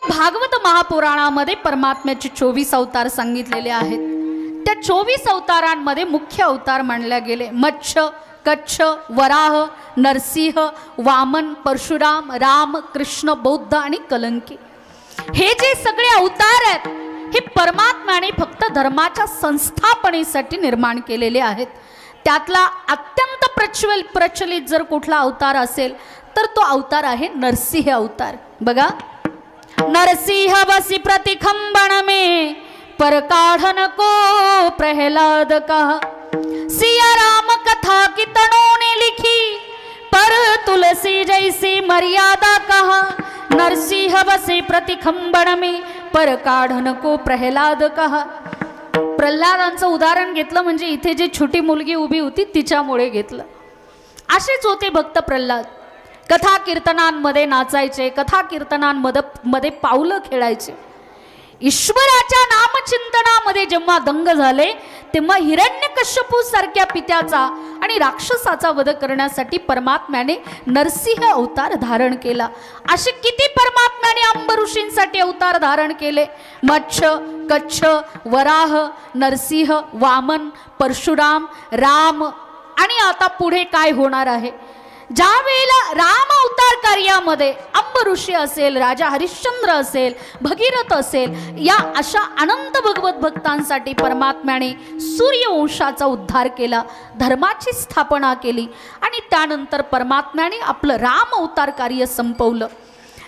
भागवत महापुराणामध्ये परमात्म्याचे 24 अवतार सांगितलेले आहेत। त्या 24 अवतारांमध्ये मुख्य अवतार मानले गेले मत्स्य, कच्छ, वराह, नरसिंह, वामन, परशुराम, राम, कृष्ण, बौद्ध आणि कलंकी। हे जे सगळे अवतार आहेत हे परमात्म्याने फक्त धर्माच्या संस्थापनेसाठी निर्माण केलेले आहेत। त्यातला अत्यंत प्रचलित जर कुठला अवतार असेल तर तो अवतार आहे नरसिंह अवतार। बघा, नरसिंह बसी प्रतिखंबन में पर काढ़न को प्रहलाद कहा, सिया राम कथा की तनों ने लिखी पर तुलसी जैसी मर्यादा कहा। नरसिंह बसे प्रतिखंबन में पर काढ़न को प्रहलाद कहा। प्रल्हादांचं उदाहरण घेतलं म्हणजे इथे जी छोटी मुलगी उभी होती तिच्यामुळे घेतलं। असेच होते भक्त प्रल्हाद, कथा कीर्तनांमध्ये नाचायचे, कथा कीर्तनांमध्ये पावलं खेळायचे। ईश्वराच्या नामचिंतनामध्ये जेव्हा दंग झाले तेव्हा हिरण्यकश्यपू सारख्या पित्याचा आणि राक्षसाचा वध करण्यासाठी परमात्म्याने नरसिंह अवतार धारण केला। असे किती परमात्म्याने अंब ऋषींसाठी अवतार धारण केले? मत्स्य, कच्छ, वराह, नरसिंह, वामन, परशुराम, राम आणि आता पुढे काय होणार आहे? ज्या वेळेला राम अवतार कार्यामध्ये अंब ऋषी असेल, राजा हरिश्चंद्र असेल, भगीरथ असेल, या अशा अनंत भगवत भक्तांसाठी परमात्म्याने सूर्यवंशाचा उद्धार केला, धर्माची स्थापना केली आणि त्यानंतर परमात्म्याने आपलं राम अवतार कार्य संपवलं।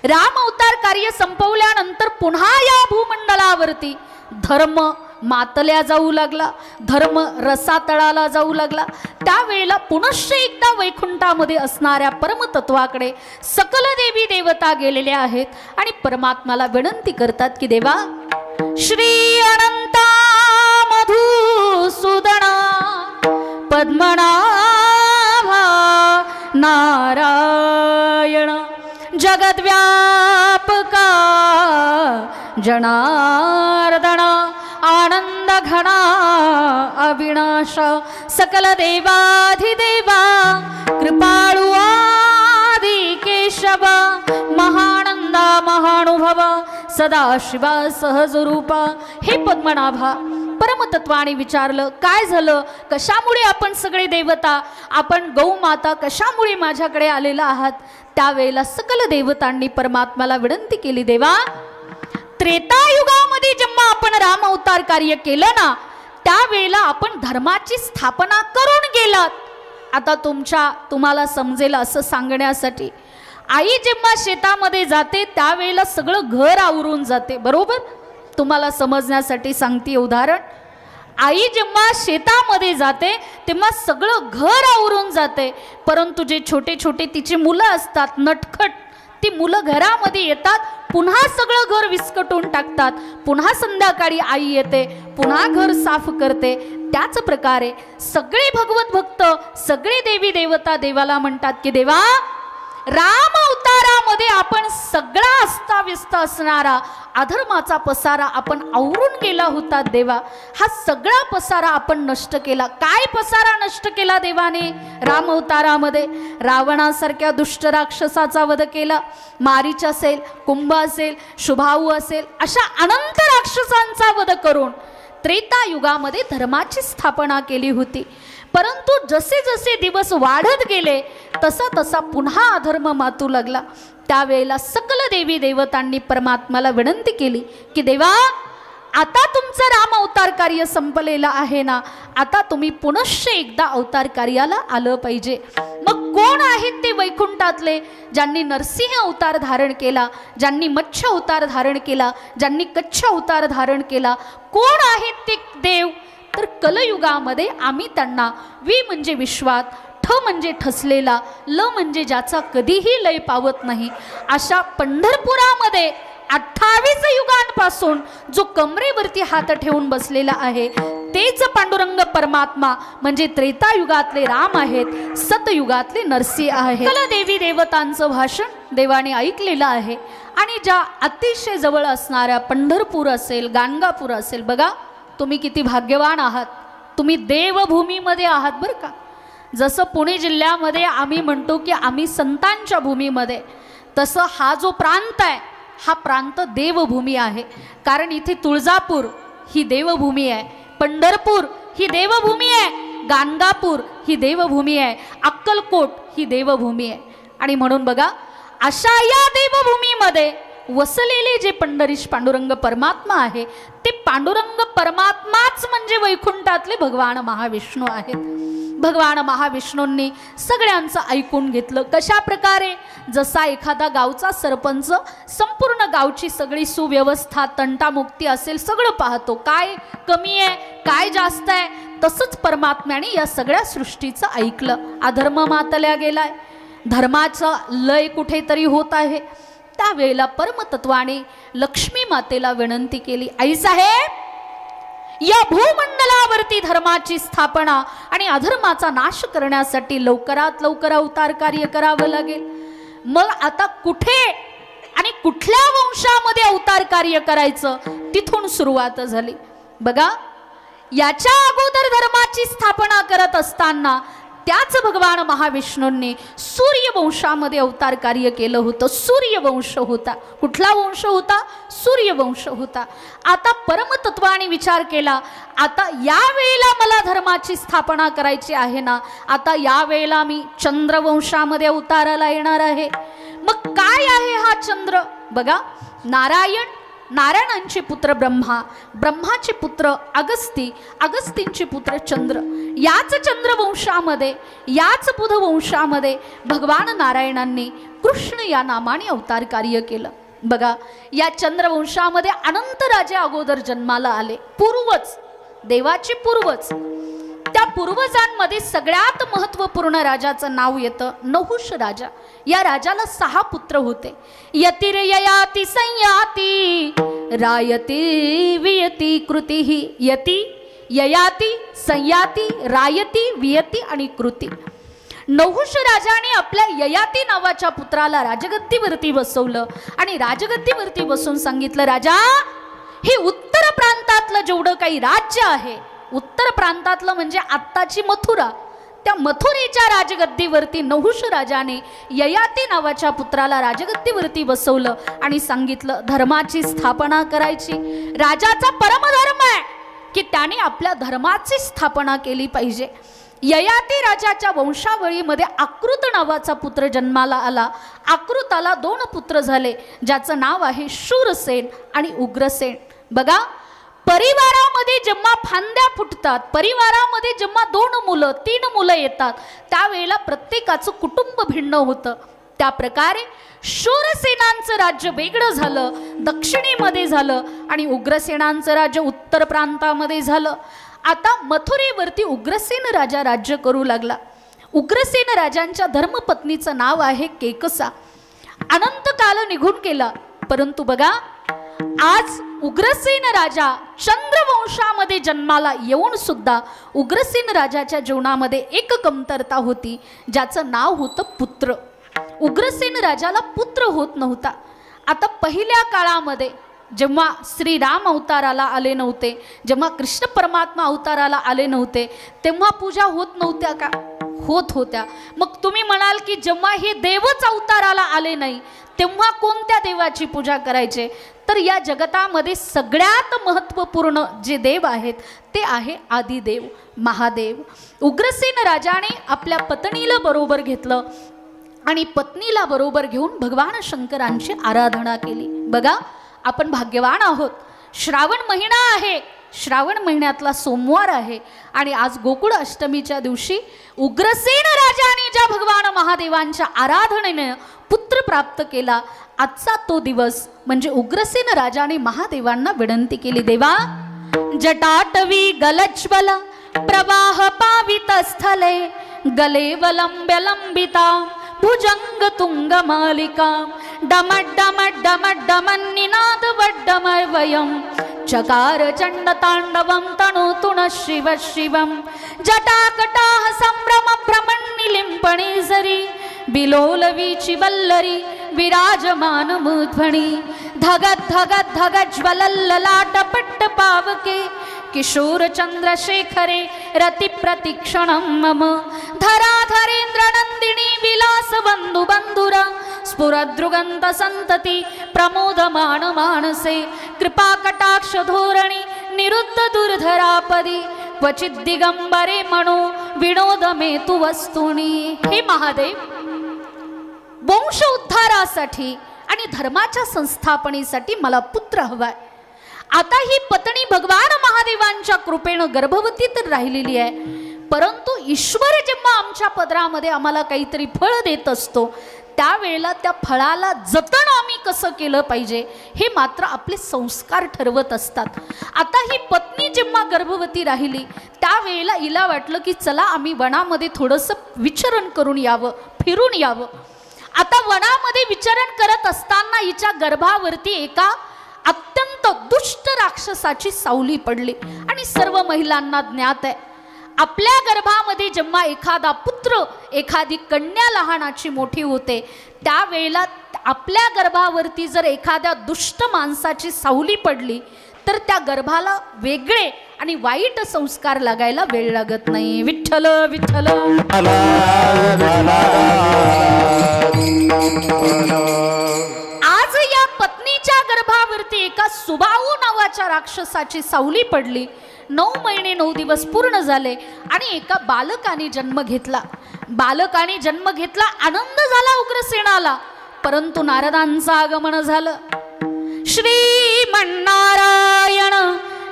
राम अवतार कार्य संपवल्यानंतर पुन्हा या भूमंडलावरती धर्म मातल्या जाऊ लागला, धर्म रसातळाला जाऊ लागला। त्यावेळेला पुनश्च एकदा वैकुंठामध्ये असणाऱ्या परमतत्वाकडे सकल देवी देवता गेलेल्या आहेत आणि परमात्म्याला विनंती करतात की देवा, श्री अनंता मधुसूदना पद्मनाभा नारायण जगद्व्यापका जनार्दन आनंद घना अविनाश सकल देवाधिदेवा कृपाळु आदि केशव महानंदा महानुभव सदाशिवा सहजरूपा। हे पद्मनाभा, परमतत्वाने विचारलं, काय झालं? कशामुळे आपण सगळे देवता, आपण गौमाता कशामुळे माझ्याकडे आलेला आहात? त्यावेळेला सकल देवतांनी परमात्म्याला विनंती केली, देवा, त्रेतायुगामध्ये जेव्हा आपण राम अवतार कार्य केलं ना, त्यावेळेला आपण धर्माची स्थापना करून गेलात। आता तुम्हाला समजेल असं सांगण्यासाठी, आई जेव्हा शेतामध्ये जाते त्यावेळेला सगळं घर आवरून जाते, बरोबर? तुम्हाला समजण्यासाठी सांगते उदाहरण। आई जेव्हा शेतामध्ये जाते तेव्हा सगळं घर आवरून जाते, परंतु जे छोटे छोटे तिची मुलं असतात नटखट, ती मुलं घरामध्ये येतात, पुन्हा सगळं घर विस्कटून टाकतात, पुन्हा संध्याकाळी आई येते, पुन्हा घर साफ करते। त्याच प्रकारे सगळे भगवत भक्त, सगळे देवी देवता देवाला म्हणतात की देवा, राम अवतारामध्ये आपण सगळा अस्ताव्यस्त असणारा अधर्माचा पसारा आपण आवरून गेला होता देवा, हा सगळा पसारा आपण नष्ट केला। काय पसारा नष्ट केला देवाने? राम अवतारामध्ये रावणासारख्या दुष्ट राक्षसाचा वध केला, मारीच असेल, कुंभ असेल, शुभाऊ असेल, अशा अनंत राक्षसांचा वध करून त्रेतायुगामध्ये धर्माची स्थापना केली होती। परंतु जसे जसे दिवस वाढत गेले तसा तसा पुन्हा अधर्म मातू लागला। त्यावेळेला सकल देवी देवतांनी परमात्म्याला विनंती केली की देवा, आता तुमचं राम अवतार कार्य संपलेलं आहे ना, आता तुम्ही पुनश्च एकदा अवतार कार्याला आलं पाहिजे। मग कोण आहेत ते वैकुंठातले ज्यांनी नरसिंह अवतार धारण केला, ज्यांनी मत्स्य अवतार धारण केला, ज्यांनी कच्छ अवतार धारण केला? कोण आहेत ते देव? तर कलयुगामध्ये आम्ही त्यांना वि म्हणजे विश्वात, ठ म्हणजे ठसलेला, ल म्हणजे ज्याचा कधीही लय पावत नाही, अशा पंढरपुरामध्ये 28 युगांपासून जो कमरेवरती हात ठेवून बसलेला आहे तेच पांडुरंग परमात्मा म्हणजे त्रेतायुगातले राम आहेत, सतयुगातले नरसिंह आहेत। कल देवी देवतांचं भाषण देवाने ऐकलेलं आहे आणि ज्या अतिशय जवळ असणाऱ्या पंढरपूर असेल, गाणगापूर असेल, बघा तुम्ही किती भाग्यवान आहात, तुम्ही देवभूमीमध्ये आहात बरं का। जसं पुणे जिल्ह्यामध्ये आम्ही म्हणतो की आम्ही संतांच्या भूमीमध्ये, तसं हा जो प्रांत आहे हा प्रांत देवभूमी आहे, कारण इथे तुळजापूर ही देवभूमी आहे, पंढरपूर ही देवभूमी आहे, गाणगापूर ही देवभूमी आहे, अक्कलकोट ही देवभूमी आहे. आणि म्हणून बघा, अशा या देवभूमीमध्ये वसलेले जे पंढरीश पांडुरंग परमात्मा आहे, ते पांडुरंग परमात्माच म्हणजे वैकुंठातले भगवान महाविष्णू आहेत. भगवान महाविष्णूंनी सगळ्यांचं ऐकून घेतलं. कशा प्रकारे? जसा एखादा गावचा सरपंच संपूर्ण गावची सगळी सुव्यवस्था, तंटामुक्ती असेल सगळं पाहतो, काय कमी आहे काय जास्त आहे, तसंच परमात्म्याने या सगळ्या सृष्टीचं ऐकलं. अधर्म मातल्या गेलाय, धर्माचा लय कुठेतरी होत आहे. त्यावेळेला परमतत्वाने लक्ष्मी मातेला विनंती केली, आई साहेब, या भूमंडलावरती धर्माची स्थापना आणि अधर्माचा नाश करण्यासाठी लवकरात लवकर अवतार कार्य करावं लागेल. मग आता कुठे आणि कुठल्या वंशामध्ये अवतार कार्य करायचं, तिथून सुरुवात झाली. बघा, याच्या अगोदर धर्माची स्थापना करत असताना त्याच भगवान महाविष्णूंनी सूर्यवंशामध्ये अवतार कार्य केलं होतं. सूर्यवंश होता. कुठला वंश होता? सूर्यवंश होता. आता परमतत्वाने विचार केला, आता या वेळेला मला धर्माची स्थापना करायची आहे ना, आता या वेळेला मी चंद्रवंशामध्ये अवताराला येणार आहे. मग काय आहे हा चंद्र? बघा, नारायण, नारायणांचे पुत्र ब्रह्मा, ब्रह्माचे पुत्र अगस्ती, अगस्तींचे पुत्र चंद्र. याच चंद्रवंशामध्ये, याच बुधवंशामध्ये भगवान नारायणांनी कृष्ण या नामाने अवतार कार्य केलं. बघा, या चंद्रवंशामध्ये अनंत राजे अगोदर जन्माला आले. पूर्वज, देवाचे पूर्वज. त्या पूर्वजांमध्ये सगळ्यात महत्त्वपूर्ण राजाचं नाव येतं नहुष राजा. या राजाला 6 पुत्र होते. यतिर्ययाति संयाति रायति वियति कृतिहि. यति, ययाति, संयाति, रायति, वियति आणि कृती. नहुष राजाने आपल्या ययाति नावाच्या पुत्राला राजगद्दीवरती बसवलं आणि राजगद्दीवरती बसून सांगितलं, राजा, हे उत्तर प्रांतातलं जेवढं काही राज्य आहे, उत्तर प्रांतातलं म्हणजे आत्ताची मथुरा, त्या मथुरेच्या राजगद्दीवरती नहुष राजाने ययाति नावाच्या पुत्राला राजगद्दीवरती बसवलं आणि सांगितलं, धर्माची स्थापना करायची. राजाचा परमधर्म आहे की त्याने आपल्या धर्माची स्थापना केली पाहिजे. ययाति राजाच्या वंशावळीमध्ये आकृत नावाचा पुत्र जन्माला आला. आकृताला 2 पुत्र झाले, ज्याचं नाव आहे शूरसेन आणि उग्रसेन. बघा, परिवारामध्ये जेव्हा फांद्या फुटतात, परिवारामध्ये जेव्हा 2 मुलं 3 मुलं येतात, त्यावेळेला प्रत्येकाचं कुटुंब भिन्न होतं. त्या प्रकारे शूरसेनांचं राज्य वेगळं झालं, दक्षिणेमध्ये झालं, आणि उग्रसेनांचं राज्य उत्तर प्रांतामध्ये झालं. आता मथुरेवरती उग्रसेन राजा राज्य करू लागला. उग्रसेन राजांच्या धर्मपत्नीचं नाव आहे केकसा. अनंत काल निघून गेला, परंतु बघा, आज उग्रसेन राजा चंद्रवंशामध्ये जन्माला येऊन सुद्धा उग्रसेन राजाच्या जीवनामध्ये एक कमतरता होती, ज्याचं नाव होतं पुत्र. उग्रसेन राजाला पुत्र होत नव्हता. आता पहिल्या काळामध्ये जेव्हा श्रीराम अवताराला आले नव्हते, जेव्हा कृष्ण परमात्मा अवताराला आले नव्हते, तेव्हा पूजा होत नव्हत्या का? होत होत्या. मग तुम्ही म्हणाल की जेव्हा हे देवच अवताराला आले नाही, तेव्हा कोणत्या देवाची पूजा करायचे? तर या जगतामध्ये सगळ्यात महत्त्वपूर्ण जे देव आहेत ते आहे आदिदेव, महादेव. उग्रसेन राजाने आपल्या पत्नीला बरोबर घेतलं आणि पत्नीला बरोबर घेऊन भगवान शंकरांची आराधना केली. बघा, आपण भाग्यवान आहोत. श्रावण महिना आहे, श्रावण महिन्यातला सोमवार आहे आणि आज गोकुळ अष्टमीच्या दिवशी उग्रसेन राजाने ज्या भगवान महादेवांच्या आराधनेने पुत्र प्राप्त केला, आजचा तो दिवस म्हणजे उग्रसेन राजाने महादेवांना विनंती केली, देवा, जटाटवी गलज्वल प्रवाह पावित स्थले गलेवलंब्य लंबिता भुजंग तुंग मालिका डमड्डमड्डमड्डमन्निनाद वड्डमवयं चकार चंड तांडवं तणुतुण शिव शिवं जटाकटाह संभ्रम भ्रमण्निलिंपणी जरी बिलोलवीची वल्लरी विराजमान मुध्वणी धगत धगत धगत ज्वलल्ललाट पट्ट पावके किशोर चंद्रशेखरे रति प्रतीक्षणं मम धराधरेन्द्र नंदिनी विलास बंधु बंधुरा स्फुरदृगंत संतती प्रमोदमान मानसे कृपा कटाक्ष धोरणी निरुद्ध दुर्धरापदी क्वचित दिगंबरे म्हणो विनोद मे तू वस्तुनी। हे महादेव, वंश उद्धारासाठी आणि धर्माच्या संस्थापनेसाठी मला पुत्र हवाय। आता ही पत्नी भगवान महादेवांच्या कृपेनं गर्भवती तर राहिलेली आहे, परंतु ईश्वर जेव्हा आमच्या पदरामध्ये आम्हाला काहीतरी फळ देत असतो त्यावेळेला त्या फळाला जतन आम्ही कसं केलं पाहिजे हे मात्र आपले संस्कार ठरवत असतात। आता ही पत्नी जेव्हा गर्भवती राहिली त्यावेळेला हिला वाटलं की चला आम्ही वनामध्ये थोडंसं विचरण करून यावं, फिरून यावं। आता वनामध्ये विचरण करत असताना हिच्या गर्भावरती एका अत्यंत दुष्ट राक्षसाची सावली पडली आणि सर्व महिलांना ज्ञात आहे आपल्या गर्भामध्ये जेव्हा एखादा पुत्र, एखादी कन्या लहानाची मोठी होते त्यावेळेला आपल्या गर्भावरती जर एखाद्या दुष्ट माणसाची सावली पडली तर त्या गर्भाला वेगळे आणि वाईट संस्कार लागायला वेळ लागत नाही। विठ्ठल विठ्ठल। आज या पत्नीच्या गर्भावरती एका सुबाहू नावाच्या राक्षसाची सावली पडली। 9 महिने 9 दिवस पूर्ण झाले आणि एका बालकाने जन्म घेतला। बालकाने जन्म घेतला, आनंद झाला उग्रसेनाला, परंतु नारदांचं आगमन झालं। श्रीमन्नारायण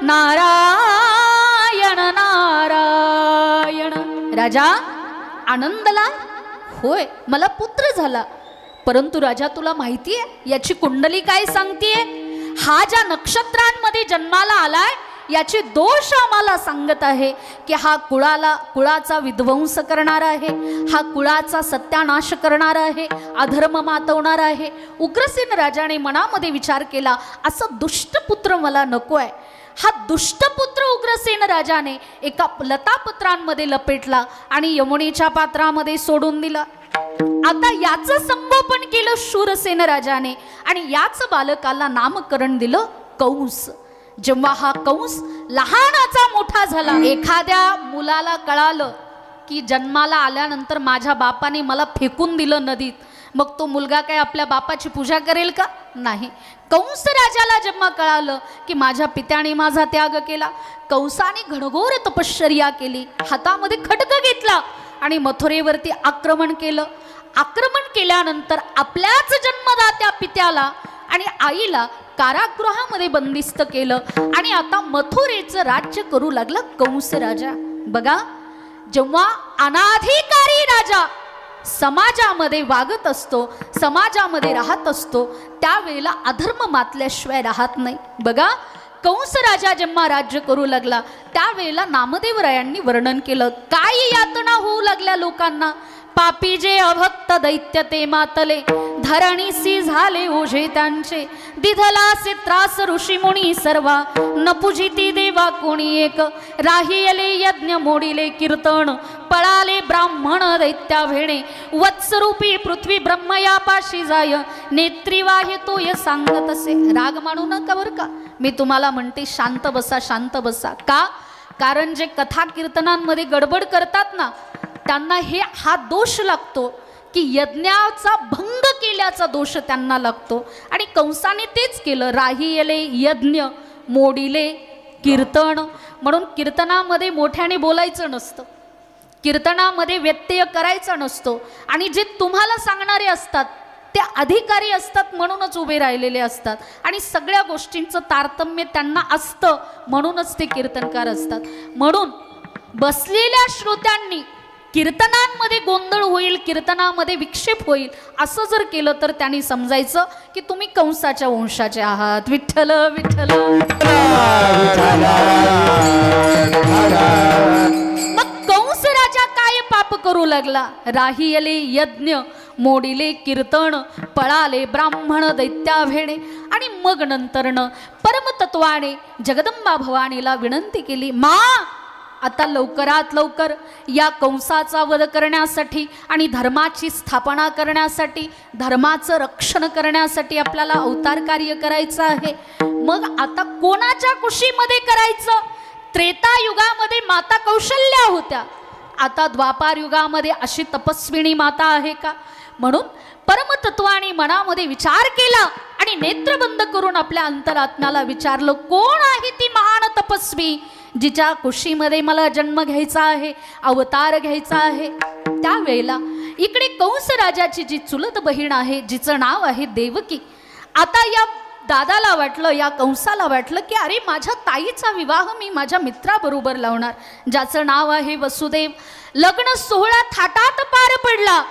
नारायण नारायण। राजा आनंदला, होय मला पुत्र झाला, परंतु राजा तुला माहिती आहे याची कुंडली काय सांगतेय? हा ज्या नक्षत्रांमध्ये जन्माला आलाय याची दोष आम्हाला सांगत आहे की हा कुळाचा विध्वंस करणारा आहे, हा कुळाचा सत्यानाश करणारा आहे, अधर्म मातवणारा आहे। उग्रसेन राजाने मनामध्ये विचार केला असं दुष्टपुत्र मला नको आहे। हा दुष्टपुत्र उग्रसेन राजाने एका लतापत्रांमध्ये लपेटला आणि यमुनेच्या पात्रामध्ये सोडून दिला। आता याचं संगोपन केलं शूरसेन राजाने आणि याच बालकाला नामकरण दिलं कंस। जेव्हा हा कंस लहानाचा मोठा झाला, एखाद्या मुलाला कळालं की जन्माला आल्यानंतर माझ्या बापाने मला फेकून दिलं नदीत, मग तो मुलगा काय आपल्या बापाची पूजा करेल का? नाही। कंस राजाला जेव्हा कळालं की माझ्या पित्याने माझा त्याग केला, कंसाने घनघोर तपश्चर्या केली, हातामध्ये खड्ग घेतला आणि मथुरेवरती आक्रमण केलं। आक्रमण केल्यानंतर आपल्याच जन्मदात्या पित्याला आणि आईला कारागृहामध्ये बंदिस्त केलं आणि आता मथुरेचं राज्य करू लागला कंस राजा। बघा, जेव्हा अनाधिकारी राजा समाजामध्ये वागत असतो, समाजामध्ये राहत असतो, त्यावेळेला अधर्म मातल्याशिवाय राहत नाही। बघा, कंस राजा जेव्हा राज्य करू लागला त्यावेळेला नामदेवरायांनी वर्णन केलं काय यातना होऊ लागल्या लोकांना। पापी जे अभक्त दैत्य ते मातले, धरणीसी झाले ओझे त्यांचे, दिधलासे त्रास ऋषी मुनी सर्वा, न पूजिती देवा कोणी एक, राहियले यज्ञ मोडिले कीर्तन, पळाले ब्राह्मण दैत्या भेणे, वत्सरूपी पृथ्वी ब्रह्मयापाशी जाय, नेत्री वाहे तो ये सांगत असे। राग मानू नका बरं का, मी तुम्हाला म्हणते शांत बसा, शांत बसा। का? कारण जे कथा कीर्तनांमध्ये गडबड करतात ना त्यांना हा दोष लागतो की यज्ञाचा भंग केल्याचा दोष त्यांना लागतो आणि कंसाने तेच केलं, राहियले यज्ञ मोडिले कीर्तन। म्हणून कीर्तनामध्ये मोठ्याने बोलायचं नसतं, कीर्तनामध्ये व्यत्यय करायचा नसतो आणि जे तुम्हाला सांगणारे असतात ते अधिकारी असतात म्हणूनच उभे राहिलेले असतात आणि सगळ्या गोष्टींचं तारतम्य त्यांना असतं म्हणूनच ते कीर्तनकार असतात। म्हणून बसलेल्या श्रोत्यांनी कीर्तनांमध्ये गोंधळ होईल, कीर्तनामध्ये विक्षेप होईल असं जर केलं तर त्यांनी समजायचं की तुम्ही कंसाच्या वंशाचे आहात। विठ्ठल विठ्ठल। मग कंस राजा काय पाप करू लागला? राहियले यज्ञ मोडिले कीर्तन, पळाले ब्राह्मण दैत्या भेणे आणि मग नंतरनं परमतत्वाने जगदंबा भवानीला विनंती केली, मा आता लवकरात लवकर या कंसाचा वध करण्यासाठी आणि धर्माची स्थापना करण्यासाठी, धर्माचं रक्षण करण्यासाठी आपल्याला अवतार कार्य करायचं आहे। मग आता कोणाच्या कुशीमध्ये करायचं? त्रेता युगामध्ये माता कौशल्या होत्या, आता द्वापार युगामध्ये अशी तपस्विनी माता आहे का? म्हणून परमतत्वाने मनामध्ये विचार केला आणि नेत्र बंद करून आपल्या अंतरात्म्याला विचारलं, कोण आहे ती महान तपस्वी जिच्या कुशीमध्ये मला जन्म घ्यायचा आहे, अवतार घ्यायचा आहे. त्यावेळेला इकडे कंस राजाची जी चुलत बहीण आहे, जिचं नाव आहे देवकी. आता या दादाला वाटलं, या कंसाला वाटलं की अरे माझ्या ताईचा विवाह मी माझ्या मित्राबरोबर लावणार, ज्याचं नाव आहे वसुदेव. लग्न सोहळा थाटात पार पडला,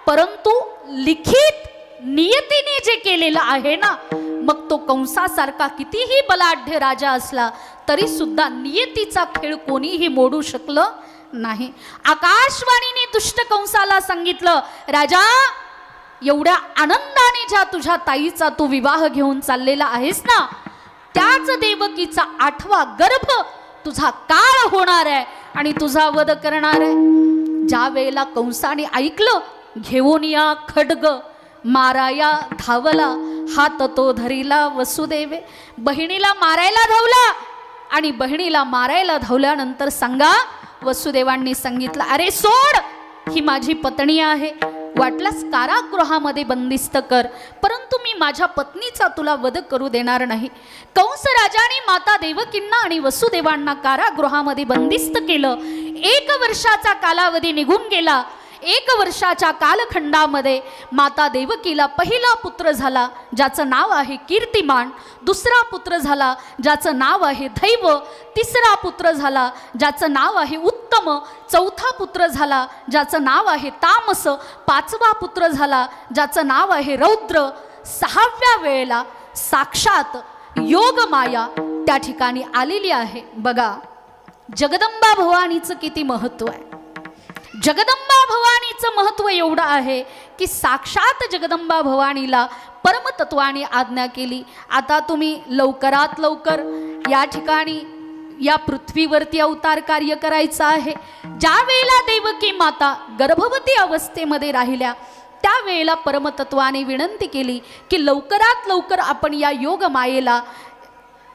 परंतु लिखित नियतीने जे केलेलं आहे ना, मग तो कंसासारखा कितीही बलाढ्य राजा असला तरी सुद्धा नियतीचा खेळ कोणीही मोडू शकलं नाही. आकाशवाणीने दुष्ट कंसाला सांगितलं, राजा एवढ्या आनंदाने ज्या तुझ्या ताईचा तू विवाह घेऊन चाललेला आहेस ना, त्याच देवकीचा 8वा गर्भ तुझा काळ होणार आहे आणि तुझा वध करणार आहे. ज्या वेळेला कंसाने ऐकलं, घेऊन या खड्ग माराया धावला, हात तो धरिला वसुदेवे. बहिणीला मारायला धावला आणि बहिणीला मारायला धावल्यानंतर सांगा, वसुदेवांनी सांगितलं, अरे सोड, ही माझी पत्नी आहे, वाटल्यास कारागृहामध्ये बंदिस्त कर, परंतु मी माझ्या पत्नीचा तुला वध करू देणार नाही. कंस राजाने माता देवकींना आणि वसुदेवांना कारागृहामध्ये बंदिस्त केलं. 1 वर्षाचा कालावधी निघून गेला. 1 वर्षाच्या कालखंडामध्ये माता देवकीला पहिला पुत्र झाला, ज्याचं नाव आहे कीर्तिमान. दुसरा पुत्र झाला, ज्याचं नाव आहे दैव. तिसरा पुत्र झाला, ज्याचं नाव आहे उत्तम. चौथा पुत्र झाला, ज्याचं नाव आहे तामस. 5वा पुत्र झाला, ज्याचं नाव आहे रौद्र. 6व्या वेळेला साक्षात योगमाया त्या ठिकाणी आलेली आहे. बघा, जगदंबा भवानीचं किती महत्व आहे. जगदंबा भवानीचं महत्व एवढं आहे की साक्षात जगदंबा भवानीला परमतत्वाने आज्ञा केली, आता तुम्ही लवकरात लवकर या ठिकाणी या पृथ्वीवरती अवतार कार्य करायचं आहे. ज्या वेळेला देवकी माता गर्भवती अवस्थेमध्ये राहिल्या, त्यावेळेला परमतत्वाने विनंती केली की लवकरात लवकर आपण या योग मायेला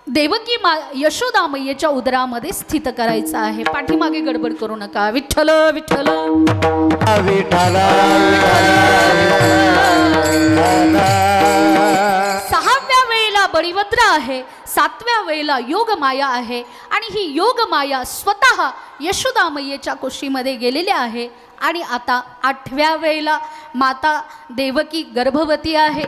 देवकी यशोदा मैयेच्या उदरामध्ये स्थित करायचं आहे. पाठीमागे गडबड करू नका. विठ्ठल विठ्ठल विठ्ठल. 6व्या वेळेला बळीभद्र आहे, 7व्या वेळेला योगमाया आहे आणि ही योगमाया स्वतः यशोदा मैयेच्या कुशीमध्ये गेलेली आहे. आणि आता 8व्या वेळेला माता देवकी गर्भवती आहे.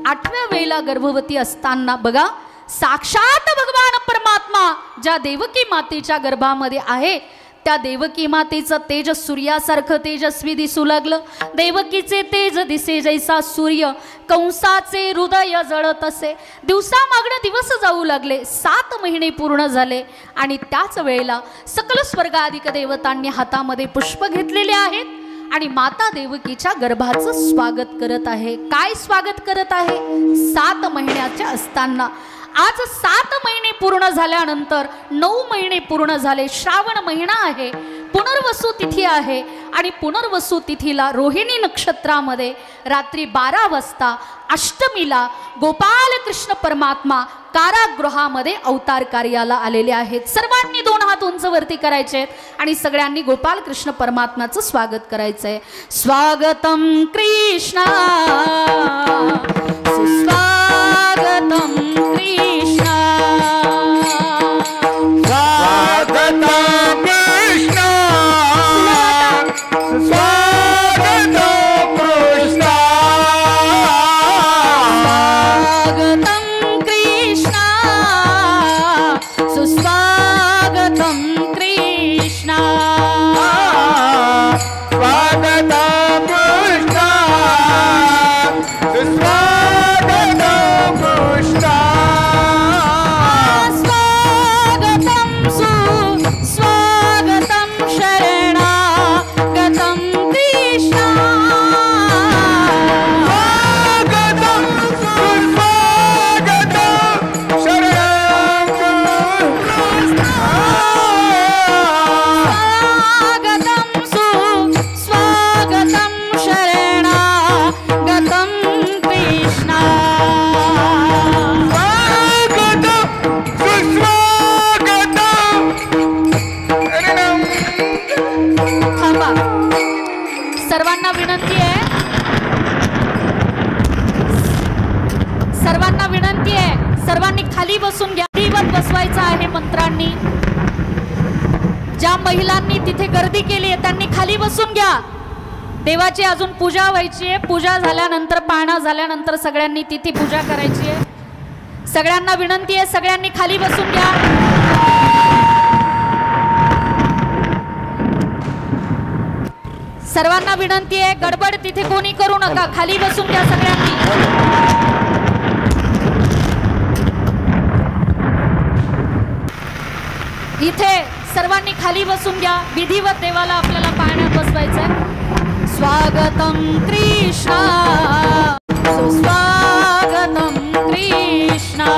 8व्या वेळेला गर्भवती असताना बघा, साक्षात भगवान परमात्मा ज्या देवकी मातेच्या गर्भामध्ये आहे, त्या देवकी मातेचं तेज सूर्यासारखं तेजस्वी दिसू लागलं. देवकीचे तेज दिसे जैसा सूर्य, कंसाचे हृदय जळत असे. दिवसामागणे दिवस जाऊ लागले. 7 महिने पूर्ण झाले आणि त्याच वेळेला सकल स्वर्गाधिक देवतांनी हातामध्ये पुष्प घेतलेले आहेत आणि माता देवकीच्या गर्भाचं स्वागत करत आहे. काय स्वागत करत आहे? 7 महिन्याच्या असताना. आज 7 महिने पूर्ण झाल्यानंतर 9 महिने पूर्ण झाले. श्रावण महिना आहे, पुनर्वसू तिथी आहे आणि पुनर्वसू तिथीला रोहिणी नक्षत्रामध्ये रात्री 12 वाजता अष्टमीला गोपाल कृष्ण परमात्मा कारागृहामध्ये अवतार कार्याला आलेले आहेत. सर्वांनी 2 हात उंच वरती करायचे आणि सगळ्यांनी गोपाल कृष्ण परमात्म्याचं स्वागत करायचंय. स्वागतम कृष्णा सुस्वागतम कृष्णा स्वागतम कृष्णा सुस्वागतम कृष्णा स्वागतम कृष्णा सुस्वागतम कृष्णा स्वागतम कृष्णा सुस्वागतम कृष्णा बसून घ्या. विधिवत बसवायचं आहे मंत्रांनी. ज्या महिलांनी तिथे गर्दी केली आहे त्यांनी खाली बसून घ्या. देवाची अजून पूजा व्हायची आहे. पूजा झाल्यानंतर पाळणा झाल्यानंतर सगळ्यांनी तिथे पूजा करायची आहे. सगळ्यांना विनंती आहे, सगळ्यांनी खाली बसून घ्या. सर्वांना विनंती आहे, गडबड तिथे कोणी करू नका. खाली बसून घ्या सगळ्यांनी. इथे सर्वांनी खाली बसून घ्या. विधिवत देवाला आपल्याला पाळण्यात बसवायचंय. स्वागतम कृष्ण सुस्वागतम कृष्ण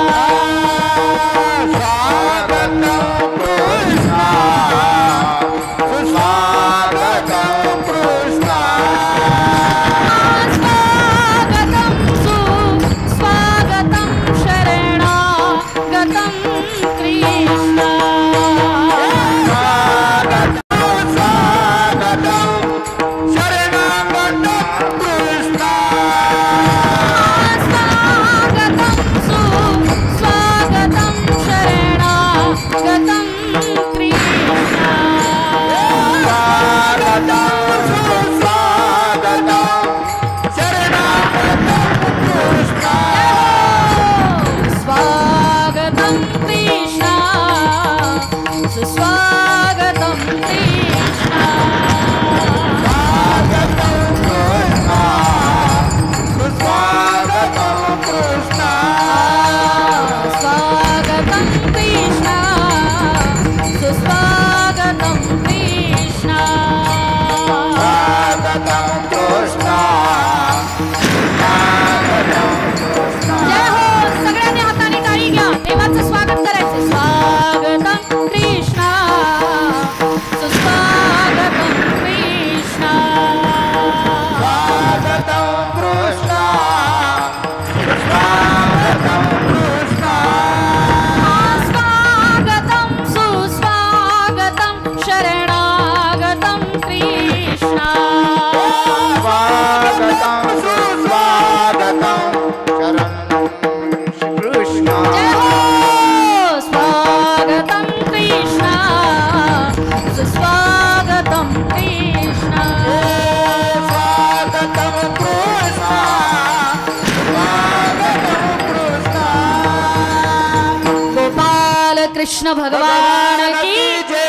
कृष्ण भगवान की जय.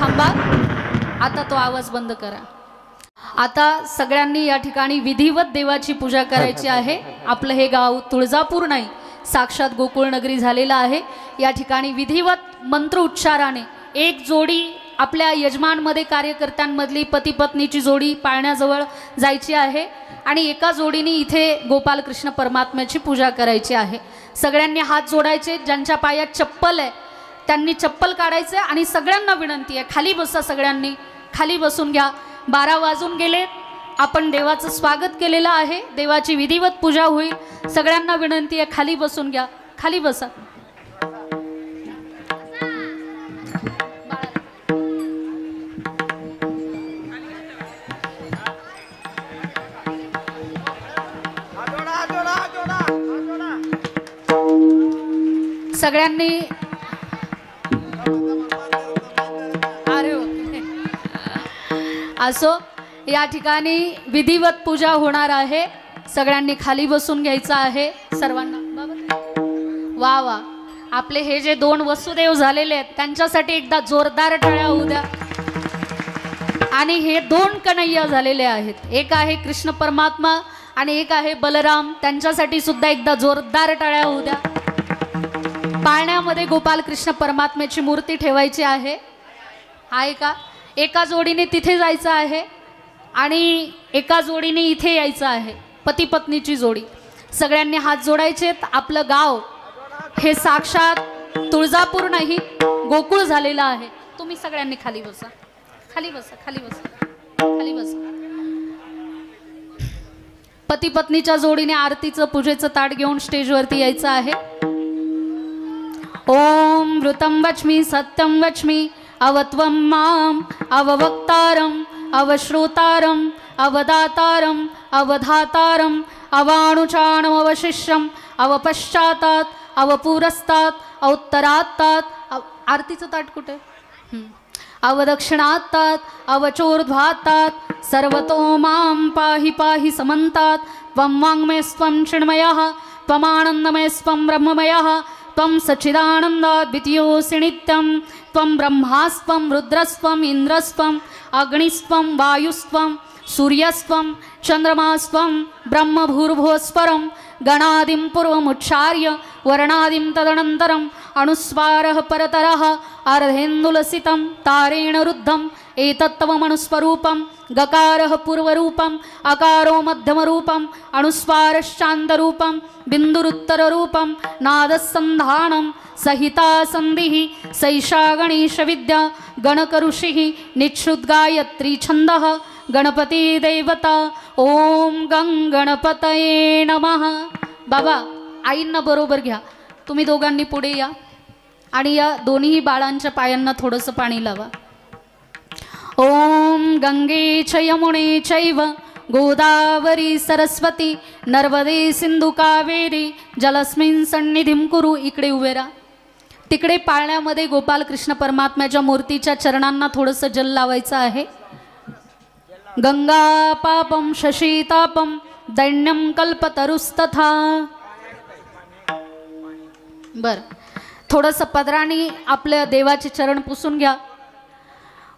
थांबा, आता तो आवाज बंद करा. आता सगळ्यांनी या ठिकाणी विधिवत देवाची पूजा करायची आहे. आपलं हे गाव तुळजापूर नाही, साक्षात गोकुळ नगरी झालेलं आहे. या ठिकाणी विधिवत मंत्र उच्चाराने एक जोडी आपल्या यजमानमध्ये कार्यकर्त्यांमधली पती पत्नीची जोडी पाळण्याजवळ जायची आहे आणि एका जोडीने इथे गोपाल कृष्ण परमात्म्याची पूजा करायची आहे. सगळ्यांनी हात जोडायचे. ज्यांच्या पायात चप्पल आहे त्यांनी चप्पल काढायचं आणि सगळ्यांना विनंती आहे, खाली बसा. सगळ्यांनी खाली बसून घ्या. 12 वाजून गेले. आपण देवाचं स्वागत केलेलं आहे. देवाची विधिवत पूजा होईल. सगळ्यांना विनंती आहे, खाली बसून घ्या. खाली बसा. सगळ्यांनी असो, या ठिकाणी विधिवत पूजा होणार आहे. सगळ्यांनी खाली बसून घ्यायचं आहे सर्वांना. वा वा, आपले हे जे 2 वसुदेव झालेले आहेत त्यांच्यासाठी एकदा जोरदार टाळ्या होऊ द्या. आणि हे 2 कन्हैया झालेले आहेत, एक आहे कृष्ण परमात्मा आणि एक आहे बलराम, त्यांच्यासाठी सुद्धा एकदा जोरदार टाळ्या होऊ द्या. पाळण्यामध्ये गोपाल कृष्ण परमात्म्याची मूर्ती ठेवायची आहे का? एका जोडीने तिथे जायचं आहे आणि एका जोडीने इथे यायचं आहे, पती पत्नीची जोडी. सगळ्यांनी हात जोडायचे. आपलं गाव हे साक्षात तुळजापूर नाही, गोकुळ झालेलं आहे. तुम्ही सगळ्यांनी खाली बसा, खाली बसा, खाली बसा, खाली बसा. पती पत्नीच्या जोडीने आरतीचं पूजेचं ताट घेऊन स्टेजवरती यायचं आहे. ओम वृतं वच्मि सत्यं वच्मि अवत्वं माम अववक्तारं अवश्रोतारं अवदातारं अवधातारं अवाणुचाणमवशिष्यं अवपश्चातात् अवपुरस्तात अवत्तरातात आरतीचं ताट कुठे अवदक्षिणातात अवचोर्ध्वातात सर्वतो मां पाहि पाहि समन्तात त्वं वाङ्मय स्वं चिन्मयः त्वमानन्दमय स्वं ब्रह्ममयः त्वं सच्चिदानन्दाद्वितीयोऽसि नित्यं त्वं ब्रह्मास्त्वं रुद्रस्त्वं इन्द्रस्त्वं अग्निस्त्वं वायुस्त्वं सूर्यस्त्वं चन्द्रमास्त्वं ब्रह्मभूर्भुवस्वरं गणादिं पूर्वमुच्चार्य वर्णादिं तदनन्तरम् अनुस्वारः परतरः अर्धेन्दुलसितं तारेण रुद्धम् एतत्त्वमनुस्वरूपं गकारः पूर्वरूपम् अकारो मध्यमरूपम् अनुस्वारश्चान्तरूपं बिन्दुरुत्तररूपं नादसन्धानं सहिता सन्धिः सैषा गणेशविद्या गणकऋषिः निच्छ्रुद्गायत्री छन्दः गणपती देवता ओम गं गणपतये नमः। बाबा आईंना बरोबर घ्या, तुम्ही दोघांनी पुढे या आणि या दोन्ही बाळांच्या पायांना थोडंसं पाणी लावा। ओम गंगे च यमुने चैव गोदावरी सरस्वती नर्मदे सिंधू कावेरी जलस्मिन् सन्निधिं कुरु। इकडे उभे राहा। तिकडे पाळण्यामध्ये गोपाल कृष्ण परमात्म्याच्या मूर्तीच्या चरणांना थोडंसं जल लावायचं आहे। गंगा पापम शशीतापम दैन्यम कल्पतरुस्तथा। बर थोडंसं पदराने आपल्या देवाचे चरण पुसून घ्या।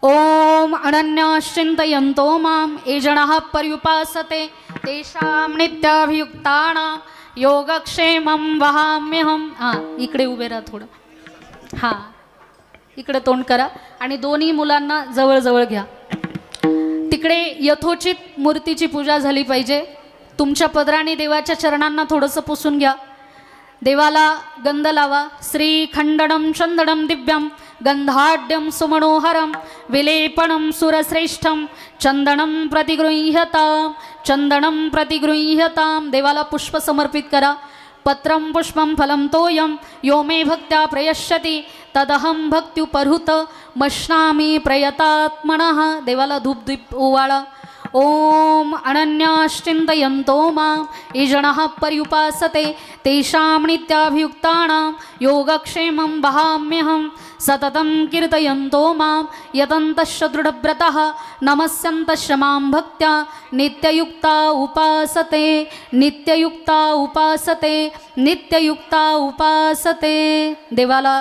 ओम अनन्याश्चिंतयन्तो मां ये जनाः पर्युपासते तेषां नित्याभियुक्तानां योगक्षेमं वहाम्यहम्। इकडे उभे राहा थोडं। इकडे तोंड करा आणि दोन्ही मुलांना जवळ जवळ घ्या। तिकडे यथोचित मूर्तीची पूजा झाली पाहिजे। तुमच्या पदराने देवाच्या चरणांना थोडंसं पुसून घ्या। देवाला गंध लावा। श्रीखंडनं चंदनं दिव्यं गंधाढ्यं सुमनोहरं विलेपनं सुरश्रेष्ठं चंदनं प्रतिगृह्यतां। देवाला पुष्प समर्पित करा। पत्रं पुष्पं फलं तोयं यो मे भक्त्या प्रयश्यति तदहं भक्त्युपहृत मश्नामि प्रयतात्मनः। देवाला धूप दीप ओवाळा। ओम अनन्याश्चिंतयन्तो मां ये जनाः पर्युपासते तेषां नित्याभियुक्तानां योगक्षेमं वहाम्यहम्। सततं कीर्तयन्तो मां यतन्तश्च दृढव्रतः नमस्यन्तश्च मां भक्त्या नित्ययुक्ता उपासते नित्ययुक्ता उपासते नित्ययुक्ता उपासते। देवाला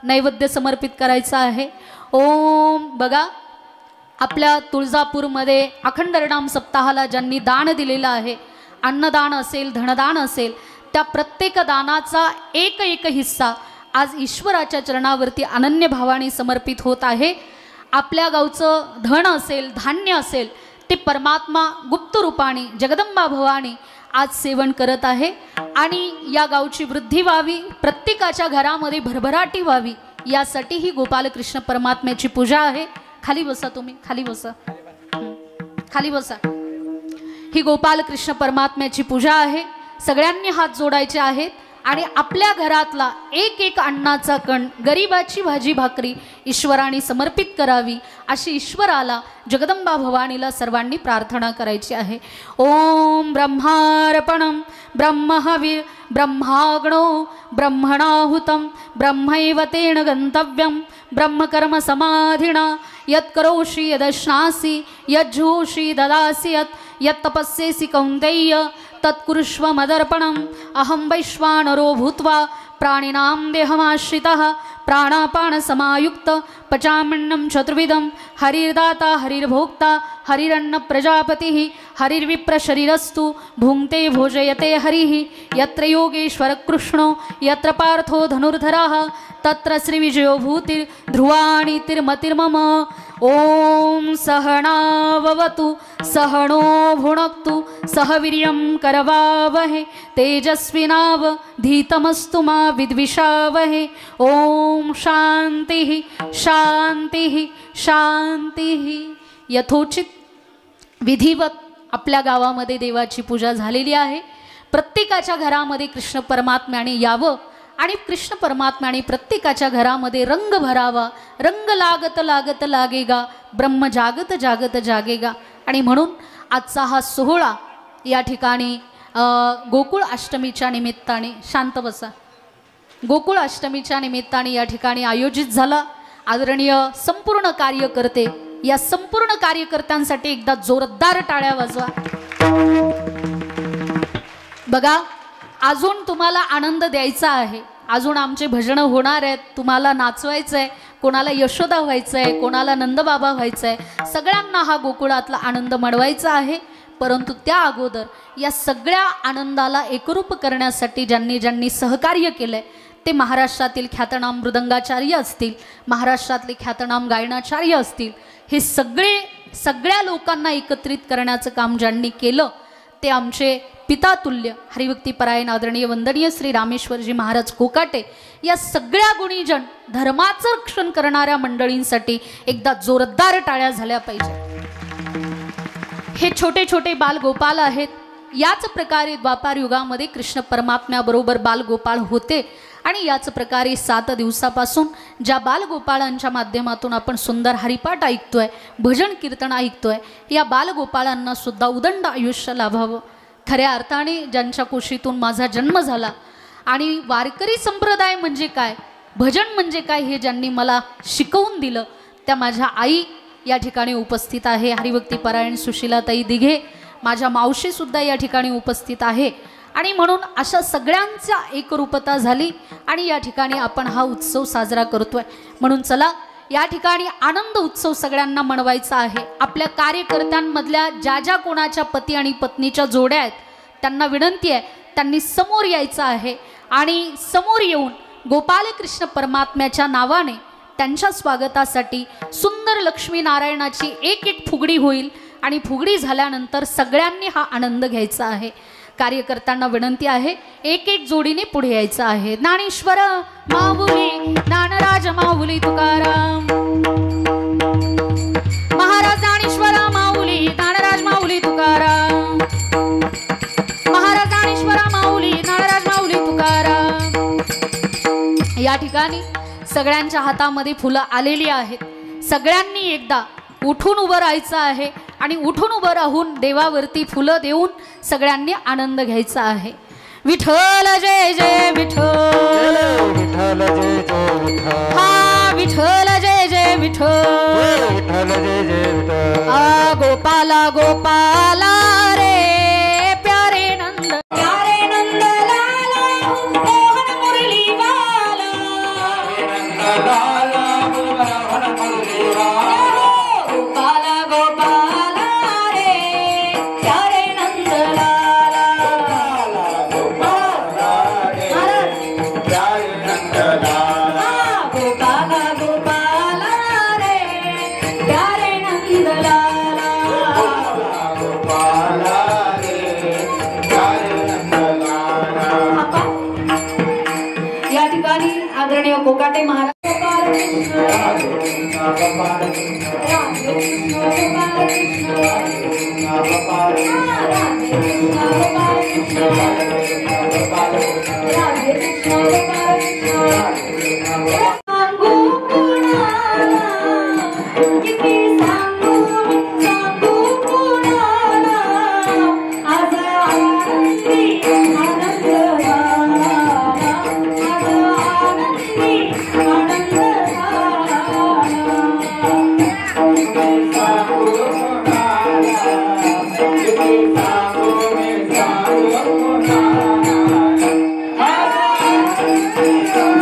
नैवेद्य समर्पित करायचा आहे। ओम बघा आपल्या तुळजापूरमध्ये अखंड हरिनाम सप्ताहाला ज्यांनी दान दिलेलं आहे, अन्नदान असेल धनदान असेल, त्या प्रत्येक दानाचा एक एक हिस्सा आज ईश्वराच्या चरणावरती अनन्य भावाने समर्पित होत आहे। आपल्या गावचं धन असेल धान्य असेल ते परमात्मा गुप्त रूपाने जगदंबा भवानी आज सेवन करत आहे आणि या गावची वृद्धी व्हावी, प्रत्येकाच्या घरामध्ये भरभराटी व्हावी यासाठी ही गोपालकृष्ण परमात्म्याची पूजा आहे। खाली बसा, तुम्ही खाली बसा, खाली बसा। ही गोपालकृष्ण परमात्म्याची पूजा आहे। सगळ्यांनी हात जोडायचे आहेत आणि आपल्या घरातला एक एक अन्नाचा कण गरिबाची भाजी भाकरी ईश्वराने समर्पित करावी अशी ईश्वराला जगदंबा भवानीला सर्वांनी प्रार्थना करायची आहे। ओम ब्रह्मार्पणं ब्रह्महविः ब्रह्माग्नो ब्रह्मणाहुतं ब्रह्मैव तेन गन्तव्यं ब्रह्मकर्म समाधिना यत्करोषि यदश्नासि यज्जूषि ददासि यत्तपस्यसि कौन्तेय तत्कुरुष्व मदर्पणम्। अहं वैश्वानरो भूत्वा प्राणिनां देहमाश्रितः प्राणापान समायुक्त पचाम्यन्नं चतुर्विधं हरिर्दाता हरिर्भोक्ता हरिरन्न प्रजापतिः हरिर्विप्रशरीरस्तु भुङ्क्ते भोजयते हरिः। यत्र योगेश्वर कृष्णो यत्र पार्थो धनुर्धरः तत्र श्रीविजयो भूतिर्ध्रुवाणि तिर्मतिर्मम। ओम सहनाववतु सहनो भुनक्तु सह वीर्यं करवावहे तेजस्विनाव धीतमस्तु मा विद्विषावहे। ओम शांतिः शांतिः शांतिः। यथोचित विधिवत आपल्या गावामध्ये देवाची पूजा झालेली आहे। प्रत्येकाच्या घरामध्ये कृष्ण परमात्म्याने यावं आणि कृष्ण परमात्म्याने प्रत्येकाच्या घरामध्ये रंग भरावा। रंग लागत लागत लागेगा ब्रह्म जागत जागत जागेगा। आणि म्हणून आजचा हा सोहळा या ठिकाणी गोकुळ अष्टमीच्या निमित्ताने शांत बसा गोकुळ अष्टमीच्या निमित्ताने या ठिकाणी आयोजित झाला। आदरणीय संपूर्ण कार्यकर्ते, या संपूर्ण कार्यकर्त्यांसाठी एकदा जोरदार टाळ्या वाजवा। बघा, अजून तुम्हाला आनंद द्यायचा आहे, अजून आमचे भजन होणार आहेत, तुम्हाला नाचवायचंय, कोणाला यशोदा व्हायचंय, कोणाला नंदबाबा व्हायचंय, सगळ्यांना हा गोकुळातला आनंद मिळवायचा आहे। परंतु त्या अगोदर या सगळ्या आनंदाला एकरूप करण्यासाठी ज्यांनी ज्यांनी सहकार्य केलंय ते महाराष्ट्रातील ख्यातनाम मृदंगाचार्य असतील, महाराष्ट्रातले ख्यातनाम गायनाचार्य असतील, हे सगळ्या लोकांना एकत्रित करण्याचं काम ज्यांनी केलं ते आमचे पितातुल्य हरिभक्तीपरायण आदरणीय वंदनीय श्री रामेश्वरजी महाराज कोकाटे, या सगळ्या गुणीजन धर्माचं रक्षण करणाऱ्या मंडळींसाठी एकदा जोरदार टाळ्या झाल्या पाहिजे। हे छोटे छोटे बालगोपाल आहेत। याच प्रकारे द्वापार युगामध्ये कृष्ण परमात्म्याबरोबर बालगोपाळ होते आणि याच प्रकारे 7 दिवसापासून ज्या बालगोपाळांच्या माध्यमातून आपण सुंदर हरिपाठ ऐकतोय, भजन कीर्तन ऐकतोय, या बालगोपाळांना सुद्धा उदंड आयुष्य लाभावं। खऱ्या अर्थाने ज्यांच्या कुशीतून माझा जन्म झाला आणि वारकरी संप्रदाय म्हणजे काय, भजन म्हणजे काय हे ज्यांनी मला शिकवून दिलं, त्या माझ्या आई या ठिकाणी उपस्थित आहे। हरिभक्तीपरायण सुशीलाताई दिघे माझ्या मावशी सुद्धा या ठिकाणी उपस्थित आहे आणि म्हणून अशा सगळ्यांचा एकरूपता झाली आणि या ठिकाणी आपण हा उत्सव साजरा करतोय। म्हणून चला या ठिकाणी आनंद उत्सव सगळ्यांना मनवायचा आहे। आपल्या कार्यकर्त्यांमधल्या ज्या ज्या कोणाच्या पती आणि पत्नीच्या जोड्या आहेत त्यांना विनंती आहे, त्यांनी समोर यायचं आहे आणि समोर येऊन गोपालकृष्ण परमात्म्याच्या नावाने त्यांच्या स्वागतासाठी सुंदर लक्ष्मी नारायणाची एक फुगडी होईल आणि फुगडी झाल्यानंतर सगळ्यांनी हा आनंद घ्यायचा आहे। कार्यकर्त्यांना विनंती आहे, एक जोडीने पुढे यायचं आहे। ज्ञानेश्वर माऊली, ज्ञानराज माऊली तुकाराम महाराज, ज्ञानेश्वर माऊली, ज्ञानराज माऊली तुकाराम महाराज, ज्ञानेश्वर माऊली, ज्ञानराज माऊली तुकाराम। या ठिकाणी सगळ्यांच्या हातामध्ये फुलं आलेली आहेत। सगळ्यांनी एकदा उठून उभं राहायचं आहे आणि उठून उभं राहून देवावरती फुलं देऊन सगळ्यांनी आनंद घ्यायचा आहे। विठ्ठल जय जय विठ्ठल, विठ्ठल जय जय विठ्ठल, हा विठ्ठल जय जय विठ्ठल, विठ्ठल जय जय विठ्ठल। आ गोपाला गोपाला रे प्यारे नंद, प्यारे नंद लाला मोहन मुरली वाला, नंद लाला मोहन मुरली वाला। गोपाला गोपाला रे प्यारे नंद लाला, गोपाला रे प्यारे नंद लाला, गोपाला गोपाला रे प्यारे नंद लाला, गोपाला रे प्यारे नंद लाला। या ठिकाणी आदरणीय कोकाटे महाराज Thank you.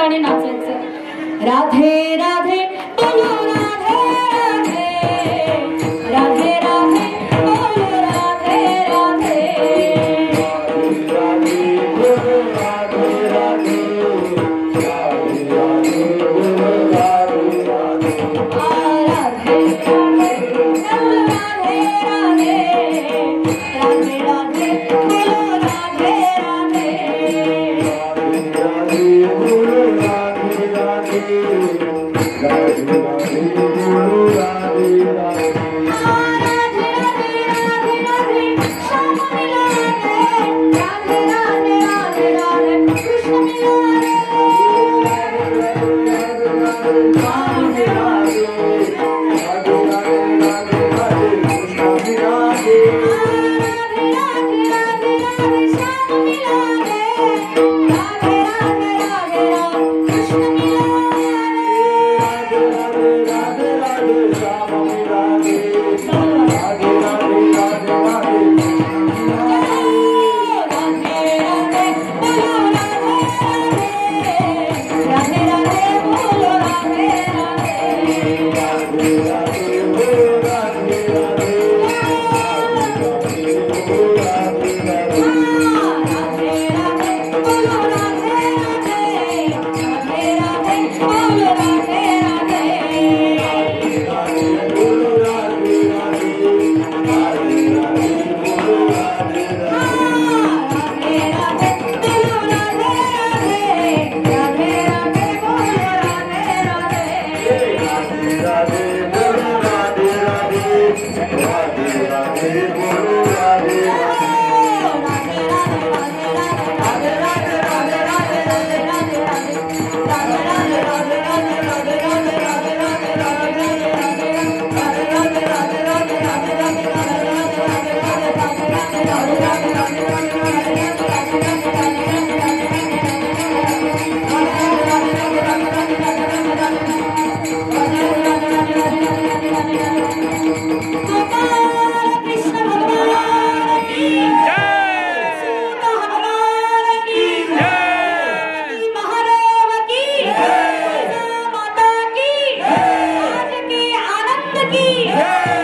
ठिकाणी नाचायचं. राधे राधे बोलो राधे राधे, राधे राधे बोलो राधे राधे. की